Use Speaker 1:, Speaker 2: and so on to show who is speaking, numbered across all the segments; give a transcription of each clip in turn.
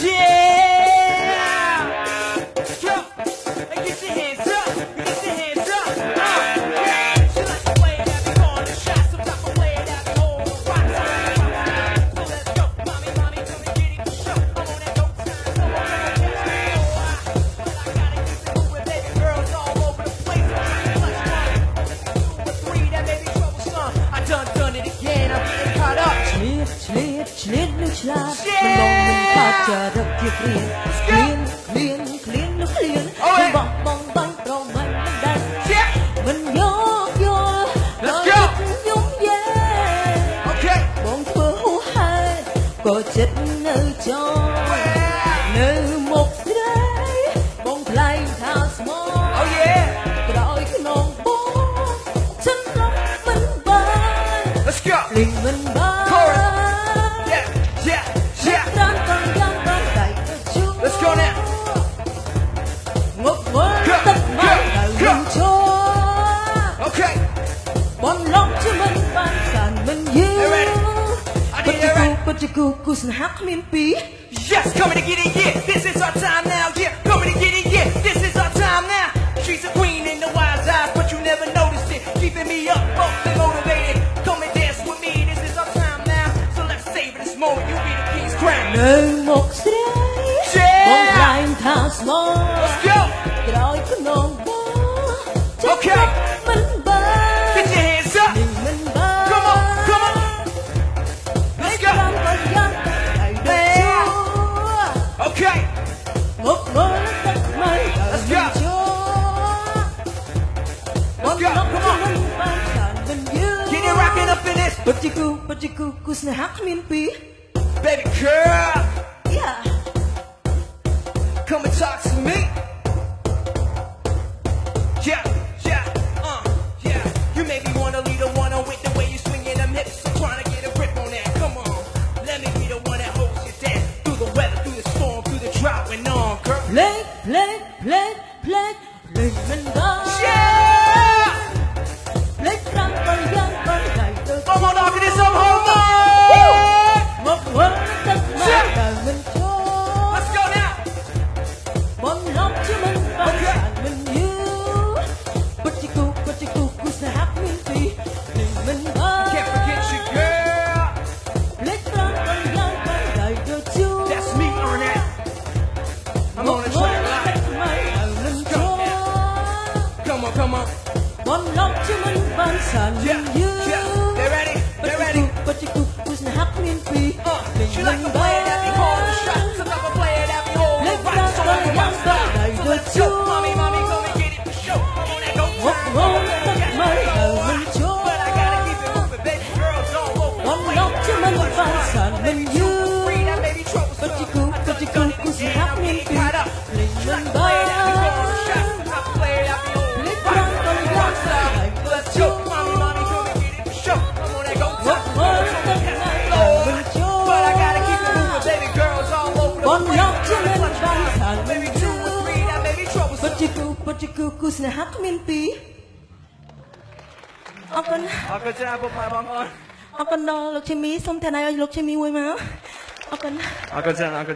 Speaker 1: Yeah! Go! And get your hands up! Get your hands up! Yeah! She like the way that we call the shots, some type of way that we hold the rocks. So let's go! Mommy, mommy, come and get it for show. I'm on that dope time, so I'm on that dope time. But I gotta keep it moving, baby girls all over the place. Plus one, two, or three, that may be troublesome. I done it again, I'm getting caught up.
Speaker 2: ឆ្លៀតឆ្លៀតលឺឆ្លាតមិនងមិនខាត់ចរិតជាគ្រៀនឃ្លៀនឃ្លៀនលឺឃ្លៀនបោះបងបាញ់ប្រមាញ់មិនដឹងមិនយកយកដល់ចិត្តញុំយេបងធ្វើហួសហេតុក៏ចិត្តនៅចោនៅមុខស្រីបងថ្លៃថាស្មោក្រោយក្នុងបងฉันរកមិនបាន
Speaker 1: Let's go!
Speaker 2: លីងមិនបាន
Speaker 1: Let's go now.
Speaker 2: មកមើលទឹកមកហើយឈរ
Speaker 1: Okay.
Speaker 2: បងឡងជាមិនបានសានមិនយឺពិតជាគូស្នេហាគ្មានពីរ
Speaker 1: Yes, coming to get it, yeah. This is our time now, yeah. Coming to get it, yeah. This is our time now. She's a queen in the wise eyes, but you never noticed it. Keeping me up, both and motivated. Come and dance with me. This is our time now. So let's savor this moment. You be the king's crown.
Speaker 2: នៅមកស្រីបងថ្លែងថាស្មោ
Speaker 1: Let's go.
Speaker 2: ក្រោយក្នុងបង
Speaker 1: Okay.
Speaker 2: មិនបាន
Speaker 1: Get your hands up.
Speaker 2: មិនបាន
Speaker 1: Come on, come on. Let's go. Okay.
Speaker 2: មកមើលទឹកមក
Speaker 1: Let's go.
Speaker 2: បងឡងជាមិនបានសានមិនយឺ
Speaker 1: Get it rocking up in this.
Speaker 2: ពិតជាគូស្នេហាគ្មានពីរ
Speaker 1: Baby girl.
Speaker 2: Yeah
Speaker 1: Come and talk to me. Yeah, yeah, yeah. You make me wanna lead the one on with the way you swinging them hips. I'm trying to get a grip on that. Come on, let me be the one that holds you down through the weather, through the storm, through the drought and on, girl.
Speaker 2: Play មិនបាន
Speaker 1: Yeah.
Speaker 2: ភ្លេចប្រាំក៏យ៉ាងក៏ដៃទៅ
Speaker 1: Come on, knock this up, hold on.
Speaker 2: មកមើលទឹកមកតែមិនឈរ
Speaker 1: Let's go now.
Speaker 2: បងឡងជាមិនបានសានមិនយឺពិតជាគូស្នេហាគ្មានពីរមិនបាន
Speaker 1: Can't forget you, girl.
Speaker 2: ភ្លេចប្រាំក៏យ៉ាងក៏ដៃទៅជួ
Speaker 1: That's me on that. I'm on the track line. Come on.
Speaker 2: បងឡងជាមិនបានសានមិន
Speaker 1: Yeah,
Speaker 2: យឺ
Speaker 1: yeah. They ready? They ready?
Speaker 2: ពិតជាគូស្នេហាគ្មានពីរ
Speaker 1: She like the way that we hold the shots, some type of play that we hold the rocks. So let me rock style. So let's go, mommy, come and get it for show. I'm on that dope time. But I gotta keep it moving, baby girls all over the place. Let me do the free, that may be troublesome. I done it again, I'm getting caught up. She like the way that we hold the shots, some type of play that we hold the rocks. So let me rock style. So let's go, mommy, come and get it for show. I'm on that dope time. But I gotta keep it moving, baby girls all over the place. Maybe 2 or 3, that may be troublesome.
Speaker 2: ពិតជាគូស្នេហាគ្មានពីរអរគុណ
Speaker 1: អរគុណច្រើនពុកម៉ែបងប្អូន
Speaker 2: អរគុណដល់លោកឈីមីសូមថែណៃឲ្យលោកឈីមីមួយមកអរគុណ
Speaker 1: អរគុណច្រើន
Speaker 3: ម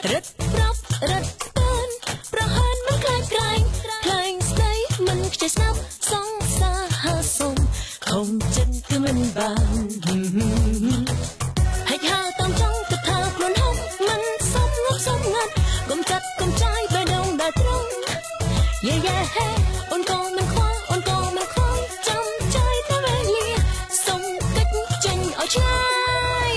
Speaker 2: រឹតប្រាប់រឹតកើនប្រហែលមិនខ្លាចក្រែងខ្លែងស្ដីមិនខ្ចីស្នាប់សងសាហាសុំខំចិត្តគឺមិនបានហើយហៅតាមចង់ទៅថាខ្លួនហុកមិនសមងប់សមងាត់កុំចាត់កុំចាយបេះដូងដែលត្រង់យេយេហេអូនក៏មិនខ្វល់អូនក៏មិនខ្វល់ចាំចាយទៅវេលាសុំកិច្ចចេញឲ្យឆ្ងាយ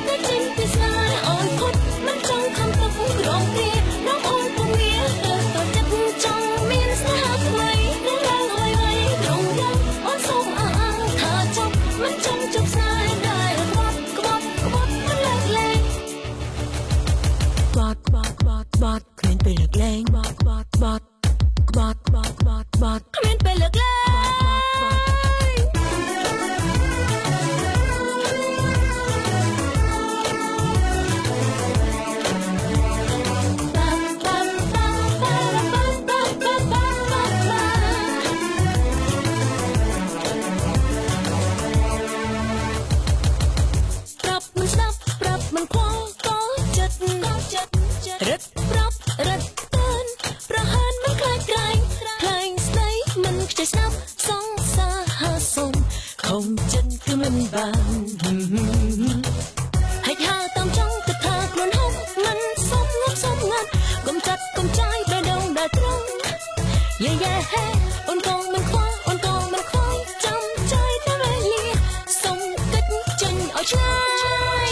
Speaker 2: តែចេញពីស្នេហ៍អូនផុតមិនចង់ខំទៅក្រងព្រាน้องអូនពុំមានទៅចិត្តចង់មានស្នេហាថ្មីនឹងឡើងអ្វីៗត្រង់យ៉ាងអូនសូមអើថាចប់មិនចង់ជប់ស្នេហ៍ដែរក្បត់មិនលើកលែងក្បត់គ្មានពេលលើកលែងក្បត់គ្មានពេលលើកលែងប្រាប់មិនស្ដាប់ប្រាប់មិនខ្វល់ក៏ចិត្តរឹតប្រាប់រឹតកើនប្រហែលមិនខ្លាចក្រែងខ្លែងស្ដីមិនខ្ចីស្ដាប់សងសាហាសុំខំចិត្តគឺមិនបានហើយហៅតាមចង់ទៅថាខ្លួនហុកមិនសមងប់សមងាត់កុំចាត់កុំចាយបេះដូងដែលត្រង់យេយេហេអូនក៏មិនខ្វល់អូនក៏មិនខ្វល់ចាំចាយទៅវេលាសុំកិច្ចចេញឲ្យឆ្ងាយ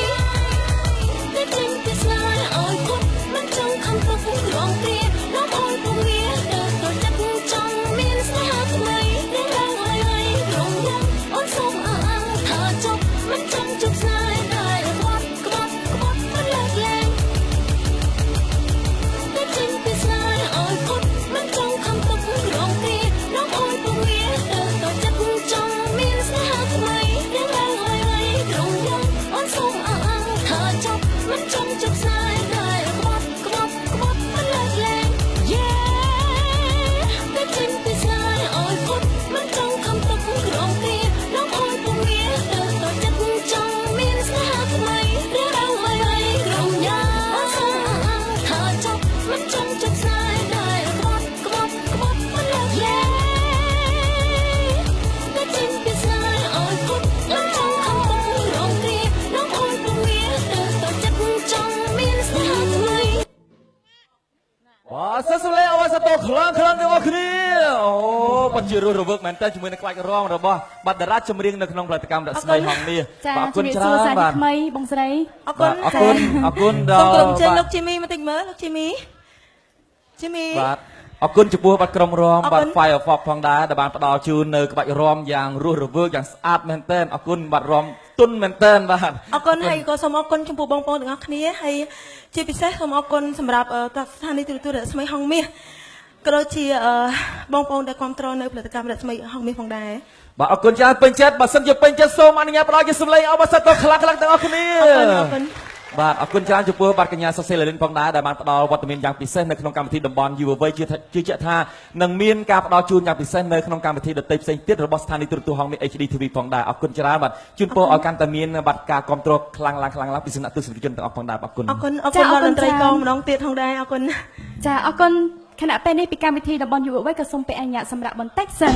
Speaker 2: តែចេញពីស្នេហ៍ឲ្យផុតមិនចង់ខំទៅក្រងព្រាน้องអូនពុំមានទៅចិត្តចង់មានស្នេហាថ្មីនឹងឡើងអ្វីៗត្រង់យ៉ាងអូនសូមអើថាចប់មិនចង់ជប់ស្នេហ៍ដែរក្បត់មិនលើកលែងតែចេញពីស្នេហ៍ឲ្យផុតមិនចង់ខំទៅក្រងព្រាน้องអូនពុំមានទៅចិត្តចង់មានស្នេហាថ្មីនឹងឡើងអ្វីៗត្រង់យ៉ាងអូនសូមអើថាចប់មិនចង់ជប់ស្នេហ៍ដែរក្បត់មិនលើកលែង តែចេញពីស្នេហ៍ឲ្យផុតមិនចង់ខំទៅក្រងព្រាน้องអូនពុំមានទៅចិត្តចង់មានស្នេហាថ្មីរឿងរ៉ាវអ្វីៗក្រុមយ៉ាងអូនសូមអើថាចប់មិនចង់ជប់ស្នេហ៍ដែរក្បត់មិនលើកលែងតែចេញពីស្នេហ៍ឲ្យផុតមិនចង់ខំទៅក្រងព្រាน้องអូនពុំមានទៅចិត្តចង់មានស្នេហាថ្មី
Speaker 3: បាទសិស្សលេអវសតោខ្លាំងទាំងអស់គ្នាអូបាត់ជារស់រវើកមែនតើជាមួយនឹងក្បាច់រងរបស់បាត់តារាចម្រៀងនៅក្នុងផលិតកម្មរស្មីហងនេះបាទអរគុណច្រើនបាទ
Speaker 4: ថ្មីបងស្រី
Speaker 2: អរគុណ
Speaker 3: អរគុណដល់
Speaker 2: សូមក្រុមជើងលោកជីមីបន្តិចមើលលោកជីមី
Speaker 3: បាទអរគុណចំពោះបាត់ក្រុមរំ
Speaker 2: អរគុណ
Speaker 3: បាត់ Firefox ផងដែរដែលបានផ្ដល់ជូននៅក្បាច់រំយ៉ាងរស់រវើកយ៉ាងស្អាតមែនតើអរគុណបាត់រំទុនមែនតើបាទ
Speaker 2: អរគុណហើយក៏សូមអរគុណចំពោះបងប្អូនទាំងអស់គ្នាហើយជាពិសេសសូមអរគុណសម្រាប់ស្ថានីយទូរទស្សន៍រស្មីហងមាសក៏ដូចជាបងប្អូនដែលគ្រប់គ្រងនៅផលិតកម្មរស្មីហងមាសផងដែរ
Speaker 3: បាទអរគុណច្រើនពេញចិត្តបើសិនជាពេញចិត្តសូមអនុញ្ញាតផ្ដល់ជាសម្លេងអបអរសាទរខ្លាំងៗទាំងអស់គ្នា
Speaker 2: អរគុណ
Speaker 3: បាទអរគុណច្រើនចំពោះបាទកញ្ញាសុសេលីនផងដែរដែលបានផ្ដល់វត្តមានយ៉ាងពិសេសនៅក្នុងកម្មវិធីតំបន់យុវវ័យជឿជាក់ថានឹងមានការផ្ដល់ជូនយ៉ាងពិសេសនៅក្នុងកម្មវិធីដទៃផ្សេងទៀតរបស់ស្ថានីយទូរទស្សន៍ហងមាស HD TV ផងដែរអរគុណច្រើនបាទជូនពរឲ្យកាន់តែមានបាទការគ្រប់គ្រងខ្លាំងឡើងពីសំណាក់ទស្សនិកជនទាំងអស់ផងដែរអរគុណ
Speaker 2: អរគុណដល់តន្ត្រីកងម្ដងទៀតផងដែរអរគុណ
Speaker 4: ចាអរគុណខណៈពេលនេះពីកម្មវិធីតំបន់យុវវ័យក៏សូមពេលអញ្ញាតសម្រាប់បន្តិចសិន